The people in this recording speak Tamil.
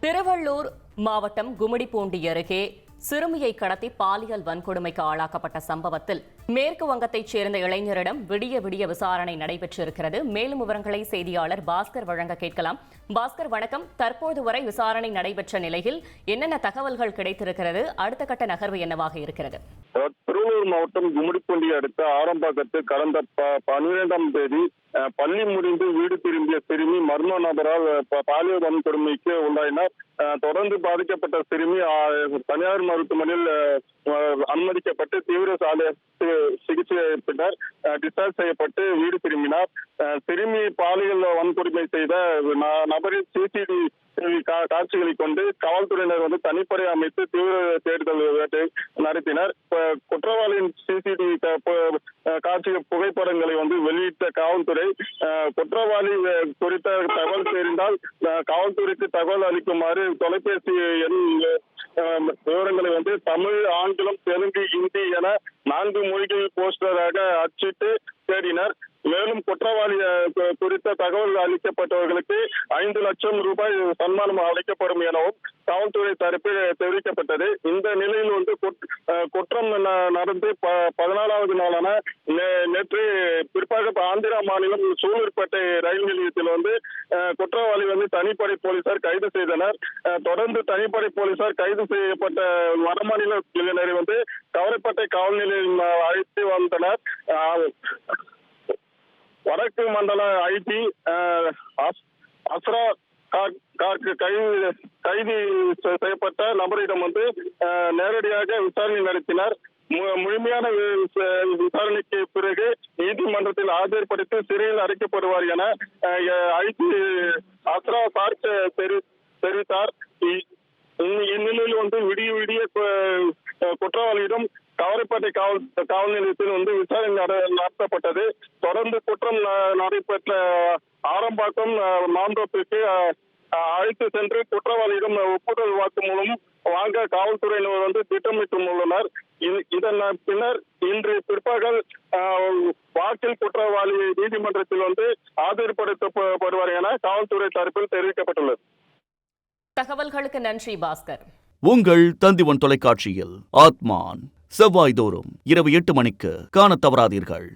திருவள்ளூர் மாவட்டம் கும்மிடிப்பூண்டி அருகே சிறுமியை கடத்தி பாலியல் வன்கொடுமைக்கு ஆளாக்கப்பட்ட சம்பவத்தில் மேற்கு வங்கத்தைச் சேர்ந்த இளைஞரிடம் விடிய விடிய விசாரணை நடைபெற்றிருக்கிறது. மேலும் விவரங்களை செய்தியாளர் பாஸ்கர் வழங்க கேட்கலாம். பாஸ்கர், வணக்கம். தற்போது வரை விசாரணை நடைபெற்ற நிலையில் என்னென்ன தகவல்கள் கிடைத்திருக்கிறது? அடுத்த கட்ட நகர்வு என்னவாக இருக்கிறது? திருவள்ளூர் மாவட்டம் கும்மிடிப்பூண்டி அடுத்த ஆரம்பாக்கத்தில் கடந்த 12ஆம் தேதி பள்ளி முடிந்து வீடு திரும்பிய சிறுமி மர்ம நபரால் பாலியல் வன்கொடுமைக்கு உள்ளாயினார். தொடர்ந்து பாதிக்கப்பட்ட சிறுமி தனியார் மருத்துவமனையில் அனுமதிக்கப்பட்டு தீவிர சிகிச்சை பின்னர் டிஸ்சார்ஜ் செய்யப்பட்டு வீடு திரும்பினார். சிறுமி பாலியல் வன்கொடுமை செய்த நபரின் சிசிடிவி காட்சிகளை கொண்டு காவல்துறையினர் தனிப்படை அமைத்து தீவிர தேடுதல் வேட்டை நடத்தினர். குற்றவாளியின் சிசிடிவி காட்சி புகைப்படங்களை வெளியிட்ட காவல்துறை குற்றவாளி குறித்த தகவல் தெரிந்தால் காவல்துறைக்கு தகவல் அளிக்குமாறு தொலைபேசி எண் விவரங்களை தமிழ், ஆங்கிலம், தெலுங்கு, ஹிந்தி என 4 மொழிகளில் போஸ்டராக அச்சிட்டு தேடினர். மேலும் குற்றவாளி குறித்த தகவல் அளிக்கப்பட்டவர்களுக்கு 5 லட்சம் ரூபாய் சன்மானம் அளிக்கப்படும் எனவும் காவல்துறை தரப்பில் தெரிவிக்கப்பட்டது. இந்த நிலையில் குற்றம் நடந்து 14வது நாளான நேற்று பிற்பாக ஆந்திரா மாநிலம் சூலூர்பேட்டை ரயில் நிலையத்தில் குற்றவாளி தனிப்படை போலீசார் கைது செய்தனர். தொடர்ந்து தனிப்படை போலீசார் கைது செய்யப்பட்ட வடமாநில இளைஞரை கவரைப்பேட்டை காவல் நிலையம் அழைத்து வந்தனர். வடக்கு மண்டல ஐடி அஸ்ரா கைது செய்யப்பட்ட நபரிடம் நேரடியாக விசாரணை நடத்தினர். முழுமையான விசாரணைக்கு பிறகு நீதிமன்றத்தில் ஆஜர்படுத்தி சிறையில் அடைக்கப்படுவார் என ஐடி அஸ்ரா தெரிவித்தார். இந்நிலையில் விடிய விடிய குற்றவாளியிடம் கவரைப்பேட்டை காவல் நிலையத்தில் விசாரணை நடத்தப்பட்டது. தொடர்ந்து குற்றம் நடைபெற்ற ஆரம்பாக்கம் மாந்தோப்பிற்கு அழைத்து சென்று குற்றவாளியிடம் ஒப்புதல் வாக்குமூலம் வாங்க காவல்துறையினர் திட்டமிட்டுள்ளனர். இதன் பின்னர் இன்று பிற்பகல் வாக்கில் குற்றவாளி நீதிமன்றத்தில் ஆஜர்படுத்தப்படுவார் என காவல்துறை தரப்பில் தெரிவிக்கப்பட்டுள்ளது. தகவல்களுக்கு நன்றி பாஸ்கர். உங்கள் தந்திவன் தொலைக்காட்சியில் ஆத்மான் செவ்வாய்தோறும் இரவு 8 மணிக்கு காணத் தவறாதீர்கள்.